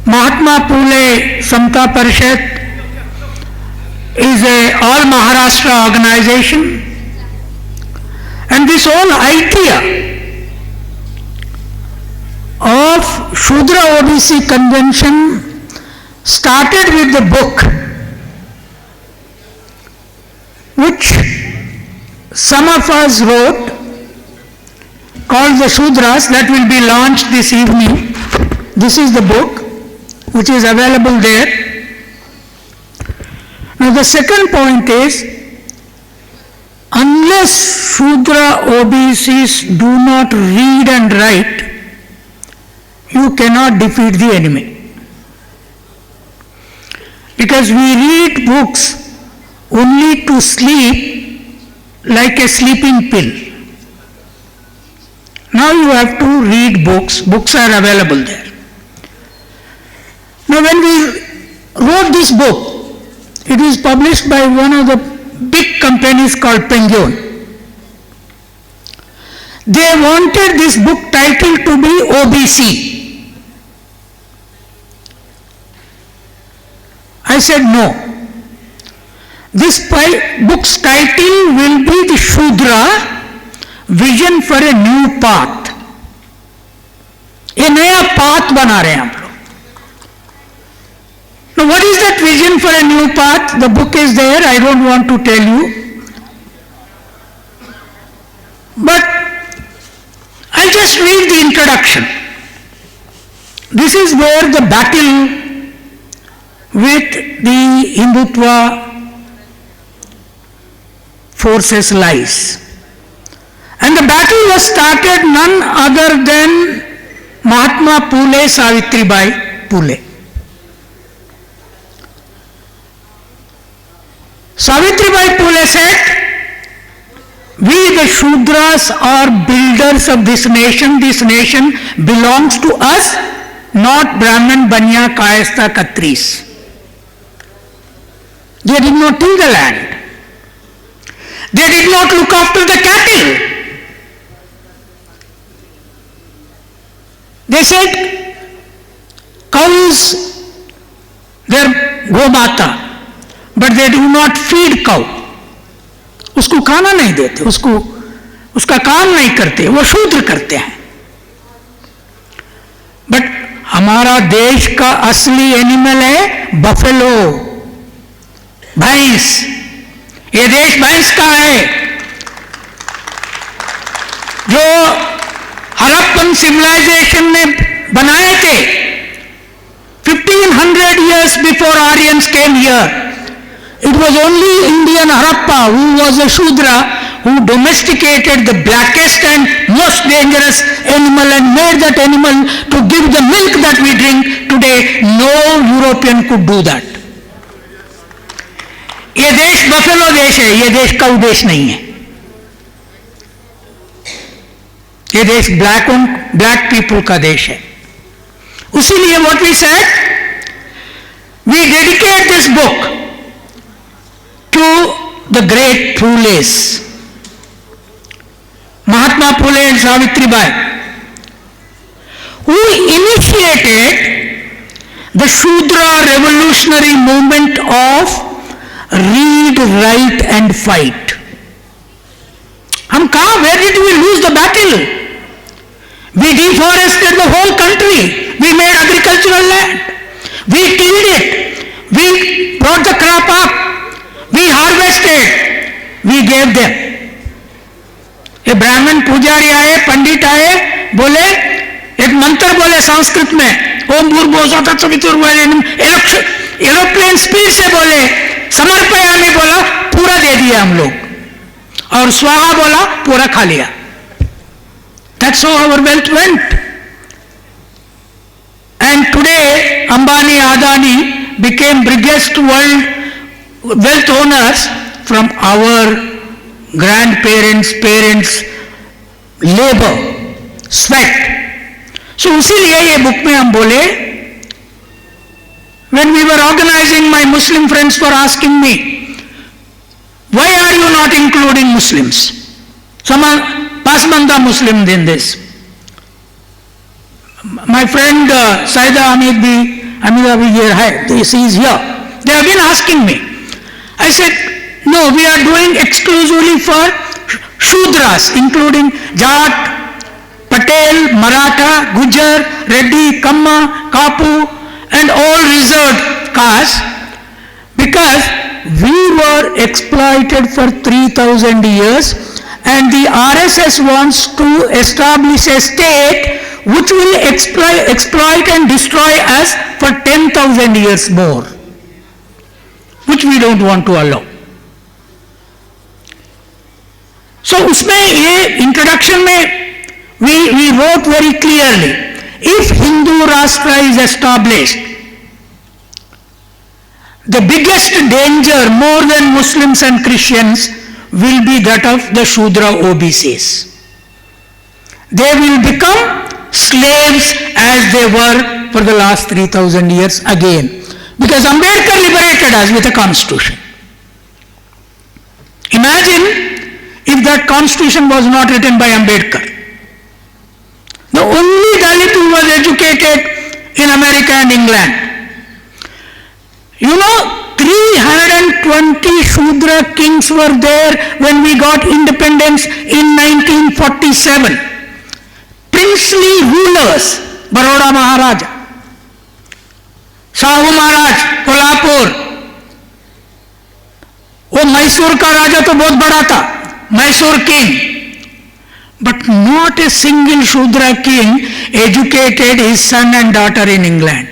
Mahatma Phule Samta Parishad is a all Maharashtra organization, and this whole idea of Shudra OBC convention started with the book which some of us wrote called The Shudras, that will be launched this evening. This is the book which is available there. Now the second point is, unless Shudra OBCs do not read and write, you cannot defeat the enemy. Because we read books only to sleep like a sleeping pill. Now you have to read books. Books are available there. Now when we wrote this book, it was published by one of the big companies called Penguin. They wanted this book title to be OBC. I said no. This book's title will be The Shudra, Vision for a New Path. A नया path बना रहे हैं हम लोग. Now what is that vision for a new path? The book is there, I don't want to tell you. But I'll just read the introduction. This is where the battle with the Hindutva forces lies. And the battle was started none other than Mahatma Phule Savitribai Phule. Savitribai Phule said, we the Shudras are builders of this nation belongs to us, not Brahman, Banya, Kayastha, Khatris. They did not till the land. They did not look after the cattle. They said, cows, their gomata, but they do not feed cow. उसको खाना नहीं देते, उसका काम नहीं करते, वो शूद्र करते हैं. बट हमारा देश का असली एनिमल है बफेलो, भैंस. ये देश भैंस का है. जो हरप्पन सिविलाइजेशन ने बनाए थे 1500 years before Aryans came here. It was only Indian Harappa who was a Shudra who domesticated the blackest and most dangerous animal and made that animal to give the milk that we drink today. No European could do that. ये देश buffalo देश है, ये देश काऊ देश नहीं है. ये देश ब्लैक पीपल का देश है. उसीलिए what we said, we dedicate this book to the great Phules, Mahatma Phule and Savitribai, who initiated the Shudra revolutionary movement of read, write and fight. हम कहाँ, where did we lose the battle? We deforested the whole country. We made agricultural land. We tilled it. We brought the crop up. We harvested. We gave them. ये ब्राह्मण पुजारी आए, पंडित आए, बोले एक मंत्र बोले संस्कृत में, ओम भूर्भुवः तत्सवितुर्वरेण्यम्. एरोप्लेन स्पीड से बोले, समर्पयामि बोला, पूरा दे दिया हम लोग, और स्वाहा बोला, पूरा खा लिया. That's how our wealth went. And today Ambani, Adani became biggest world wealth owners from our grandparents, parents, labor, sweat. So उसीलिए ये बुक में हम बोले, when we were organizing, my Muslim friends were asking me, why are you not including Muslims? Some Pasmanda Muslim in this. my friend Saida Hamid Abhi here, he is here. They have been asking me. I said, no, we are doing exclusively for Shudras, including Jat, Patel, Maratha, Gujar, Reddy, Kamma, Kapu, and all reserved castes, because we were exploited for 3,000 years, and the RSS wants to establish a state which will exploit and destroy us for 10,000 years more, which we don't want to allow. So उसमें ये introduction में we wrote very clearly, if Hindu Rashtra is established, the biggest danger more than Muslims and Christians will be that of the Shudra OBCs. They will become slaves as they were for the last 3,000 years again, because Ambedkar liberated us with a constitution. Imagine if that constitution was not written by Ambedkar. The only Dalit who was educated in America and England. You know, 320 Shudra kings were there when we got independence in 1947. Princely rulers, Baroda Maharaja, Shahu Maharaj, Kolhapur. वो मैसूर का राजा तो बहुत बड़ा था, Mysore king, but not a single Shudra king educated his son and daughter in England.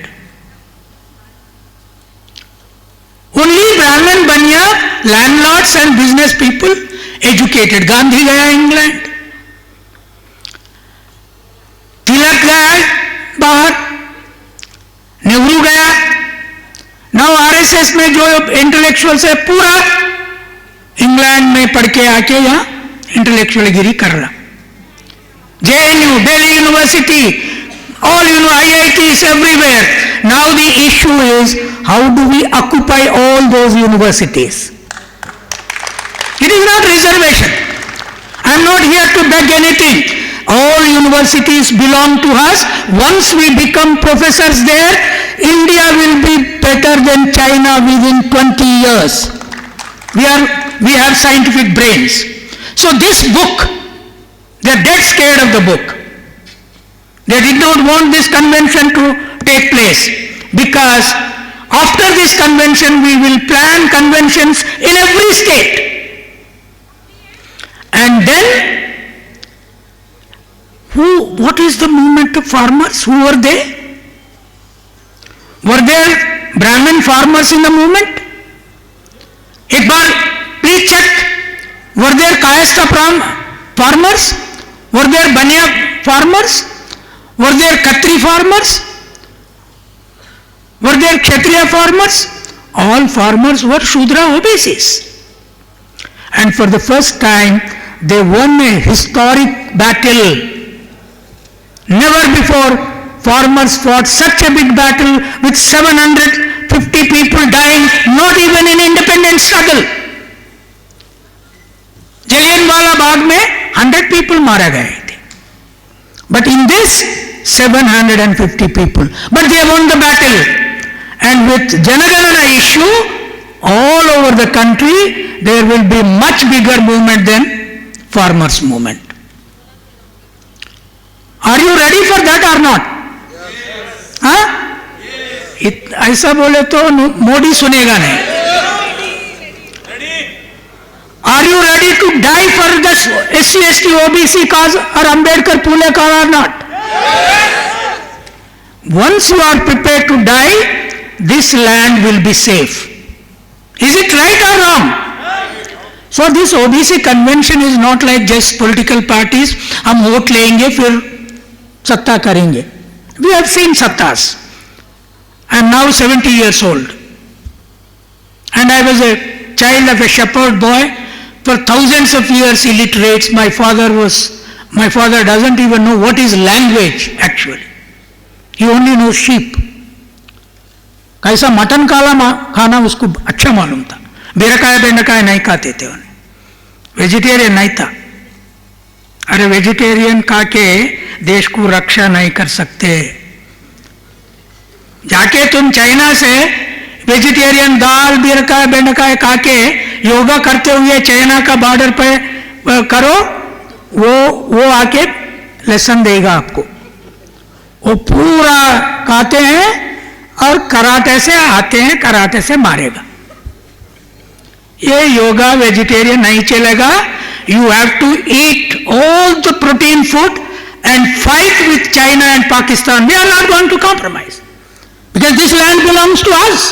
Only Brahman Banya, landlords and business people educated. Gandhi gaya England, Tilak gaya bahar, Nehru gaya. Now RSS में जो intellectuals है पूरा England में पढ़ के आके यहाँ intellectual गिरी कर रहा. JNU, Delhi University, all IITs everywhere. Now the issue is, how do we occupy all those universities? It is not reservation. I am not here to beg anything. All universities belong to us. Once we become professors there, India will be better than China within 20 years. We have scientific brains. So this book, they are dead scared of the book. They did not want this convention to take place, because after this convention we will plan conventions in every state. And then, what is the movement of farmers? Who were they? Were there Brahmin farmers in the movement? एक बार please check, were there Kayastha farmers? Were there Banya farmers? Were there Khatri farmers? Were there Kshatriya farmers? All farmers were Shudra OBCs. And for the first time, they won a historic battle. Never before farmers fought such a big battle with 750 people dying, not even in independence struggle. Jallianwala Bagh में 100 people मारा गए थे. But in this, 750 people. But they won the battle. And with Janaganana issue, all over the country, there will be much bigger movement than farmers' movement. Are you ready for that or not? Yes. हाँ? ऐसा बोले तो मोदी सुनेगा नहीं. Are you ready to die for the SC, ST, OBC cause or Ambedkar Pule cause or not? Yes. Once you are prepared to die, this land will be safe. Is it right or wrong? So this OBC convention is not like just political parties. हम vote लेंगे फिर सत्ता करेंगे. We have seen sattas. I am now 70 years old. And I was a child of a shepherd boy. For thousands of years illiterates. My father doesn't even know what is language actually. He only knows sheep. कैसा mutton खाना उसको अच्छा मालूम था. बेरकाया बेंडकाया नहीं खाते थे उन्हें. वेजिटेरियन नहीं था. अरे वेजिटेरियन खा के देश को रक्षा नहीं कर सकते। जाके तुम चाइना से वेजिटेरियन दाल बिरका बेंडकाय खा के योगा करते हुए चाइना का बॉर्डर पे करो, वो आके लेसन देगा आपको। वो पूरा खाते हैं और कराटे से आते हैं, कराटे से मारेगा। ये योगा वेजिटेरियन नहीं चलेगा। You have to eat all the protein food and fight with China and Pakistan. We are not going to compromise because this land belongs to us.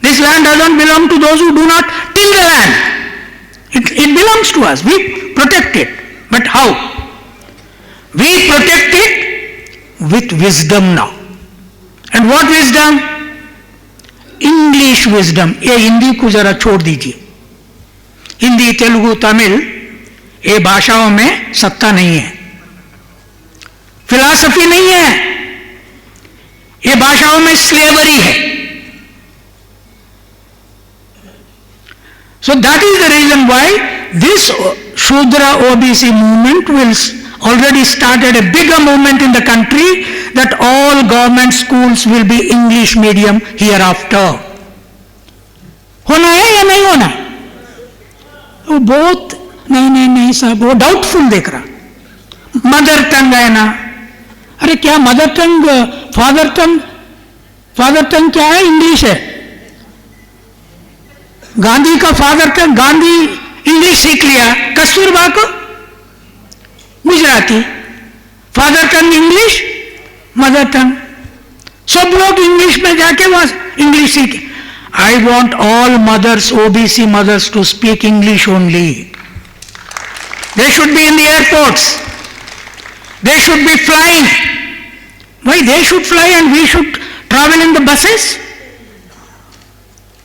This land doesn't belong to those who do not till the land. It belongs to us. We protect it. But how? We protect it with wisdom now. And what wisdom? English wisdom. ये हिंदी को जरा छोड़ दीजिए। हिंदी, तेलुगु, तमिल ये भाषाओं में सत्ता नहीं है, फिलॉसफी नहीं है, ये भाषाओं में स्लेवरी है। So that is the reason why this Shudra OBC movement will already started a bigger movement in the country that all government schools will be English medium hereafter. होना है या नहीं होना है? वो बहुत नहीं साहब, वो डाउटफुल देख रहा। मदर टंग है ना, अरे क्या मदर टंग, फादर टंग क्या है? इंग्लिश है। गांधी का फादर टंग, गांधी इंग्लिश सीख लिया, कस्तूरबा को गुजराती, फादर टंग इंग्लिश, मदर टंग, सब लोग इंग्लिश में जाके वहां इंग्लिश सीखे। I want all mothers, OBC mothers, to speak English only. They should be in the airports. They should be flying. Why they should fly and we should travel in the buses?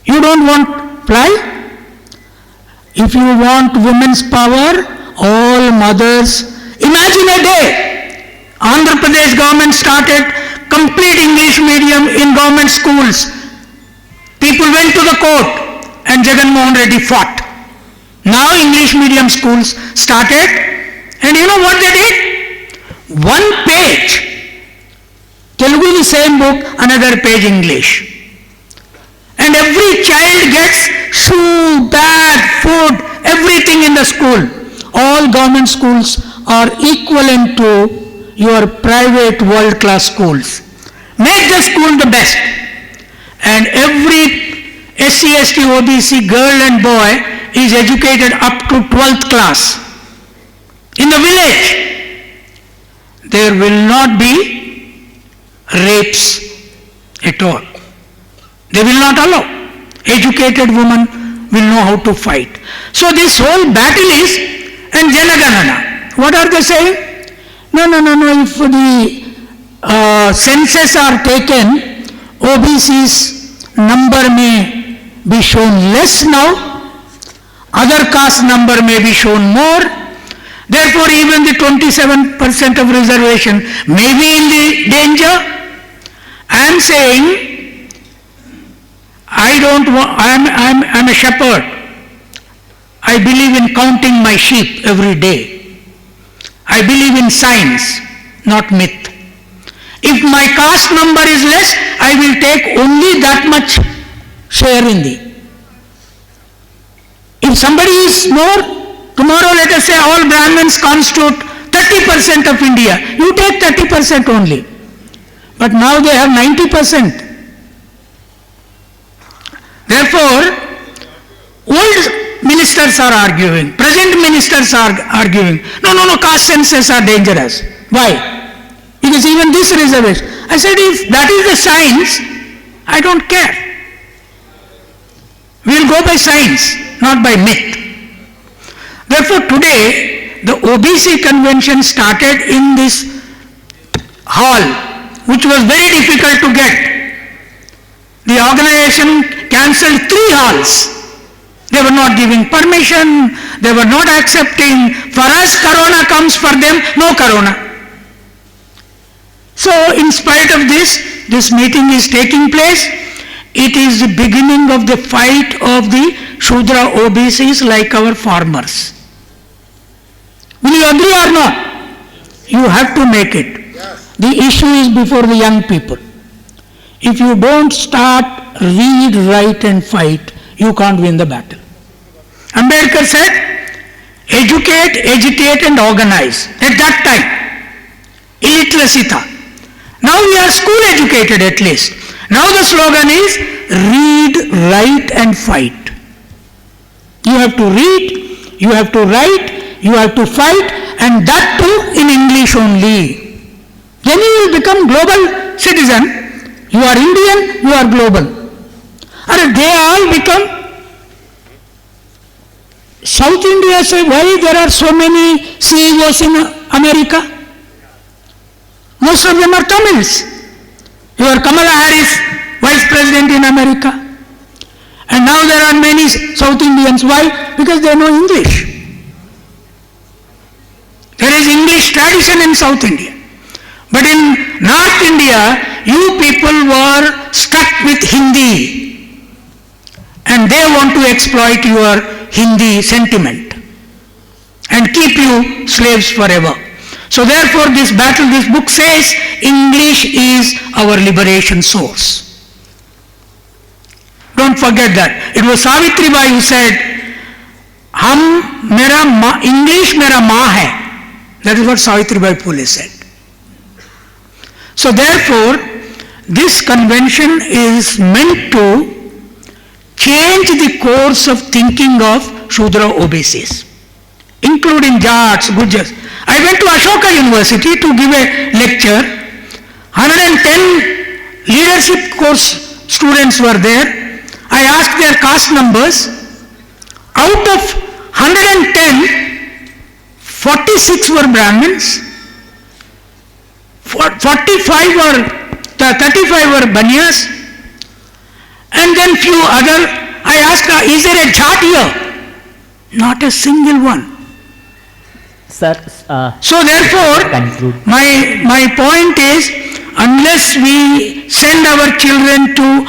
You don't want fly? If you want women's power, all mothers, imagine a day. Andhra Pradesh government started complete English medium in government schools. People went to the court and Jagan Mohan Reddy fought. Now English medium schools started, and you know what they did? One page Telugu the same book, another page English. And every child gets shoe, bag, food, everything in the school. All government schools are equivalent to your private world-class schools. Make the school the best. And every SC, ST, OBC girl and boy is educated up to 12th class. In the village, there will not be rapes at all. They will not allow. Educated women will know how to fight. So this whole battle is, and Janaganana, what are they saying? No, if the census are taken, OBC's number may be shown less now, other caste number may be shown more, therefore even the 27% of reservation may be in the danger. I am saying, I am a shepherd. I believe in counting my sheep every day. I believe in science, not myth. If my caste number is less, I will take only that much share in the. If somebody is more, tomorrow let us say all Brahmins constitute 30% of India, you take 30% only. But now they have 90%. Therefore, old ministers are arguing, present ministers are arguing, no, caste census are dangerous. Why? Because even this reservation. I said, if that is the science, I don't care. We will go by science, not by myth. Therefore, today, the OBC convention started in this hall, which was very difficult to get. The organization cancelled 3 halls. They were not giving permission, they were not accepting. For us, corona comes, for them, no corona. So, in spite of this meeting is taking place. It is the beginning of the fight of the Shudra OBCs like our farmers. Will you agree or not? You have to make it. The issue is before the young people. If you don't start, read, write and fight, you can't win the battle. Ambedkar said, educate, agitate and organize. At that time, illiteracy tha. Now we are school educated at least. Now the slogan is read, write and fight. You have to read, you have to write, you have to fight, and that too in English only. Then you will become global citizen. You are Indian, you are global. And they all become South India. Say, why there are so many CEOs in America? Most of them are Tamils. You are Kamala Harris, Vice President in America. And now there are many South Indians. Why? Because they know English. There is English tradition in South India. But in North India, you people were stuck with Hindi. And they want to exploit your Hindi sentiment and keep you slaves forever. So therefore this battle, this book says, English is our liberation source. Don't forget that. It was Savitri Bai who said, English mera maa hai. That is what Savitri Bai Phule said. So therefore, this convention is meant to change the course of thinking of Shudra OBCs, including Jats, Gujars. I went to Ashoka University to give a lecture. 110 leadership course students were there. I asked their caste numbers. Out of 110, 46 were Brahmins, 35 were Banyas, and then few other. I asked, is there a Jat here? Not a single one. Sir, so therefore, my point is, unless we send our children to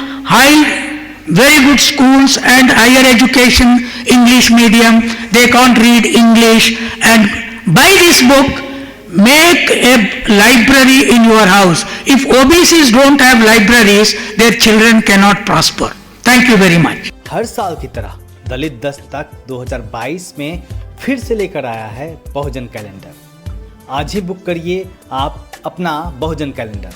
very good schools and higher education, English medium, they can't read English, and buy this book, make a library in your house. If OBCs don't have libraries, their children cannot prosper. Thank you very much. हर साल की तरह दलित दस्तक 2022 में फिर से लेकर आया है बहुजन calendar. आज ही बुक करिए आप अपना बहुजन कैलेंडर।